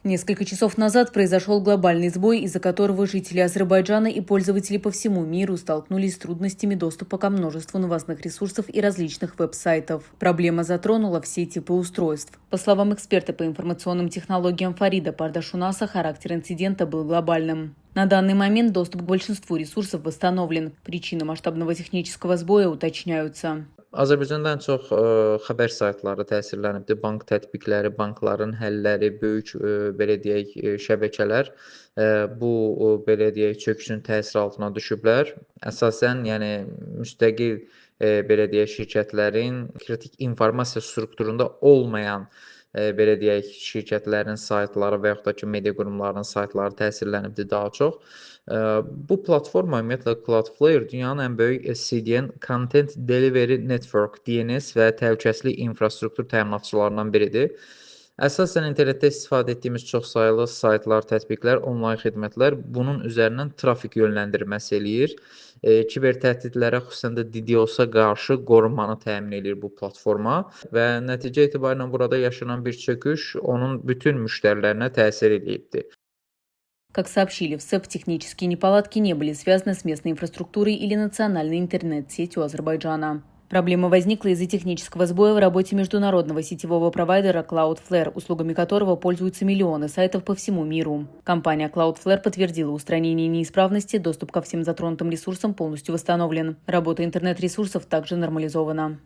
Несколько часов назад произошел глобальный сбой, из-за которого жители Азербайджана и пользователи по всему миру столкнулись с трудностями доступа ко множеству новостных ресурсов и различных веб-сайтов. Проблема затронула все типы устройств. По словам эксперта по информационным технологиям Фарида Пардашунаса, характер инцидента был глобальным. На данный момент доступ к большинству ресурсов восстановлен. Причины масштабного технического сбоя уточняются. Azərbaycanda ən çox xəbər saytları təsirlənibdir. Bank tətbiqləri, bankların həlləri, böyük belə deyək şəbəkələr bu belə deyək çöküşün təsiri altına düşüblər. Əsasən, yəni müstəqil belə deyək şirkətlərin kritik informasiya strukturunda olmayan belə deyək şirkətlərin saytları və yaxud da ki, media qurumlarının saytları təsirlənibdir daha çox. Bu platforma ümumiyyətlə Cloudflare dünyanın ən böyük CDN Content Delivery Network DNS və təhlükəsizlik infrastruktur təminatçılarından biridir. Əsasən internetdə istifadə etdiyimiz çoxsaylı saytlar, tətbiqlər, onlayn xidmətlər bunun üzərindən trafik yönləndirməsi eləyir. Kiber təhdidlərə, xüsusən də DDoS-a qarşı qorunmanı təmin eləyir bu platforma və nəticə etibarilə burada yaşanan bir çöküş onun bütün müştərilərinə təsir eləyibdir. Как сообщили в СЭП, технические неполадки не были связаны с местной инфраструктурой или национальной интернет-сетью Азербайджана. Проблема возникла из-за технического сбоя в работе международного сетевого провайдера Cloudflare, услугами которого пользуются миллионы сайтов по всему миру. Компания Cloudflare подтвердила устранение неисправности, доступ ко всем затронутым ресурсам полностью восстановлен. Работа интернет-ресурсов также нормализована.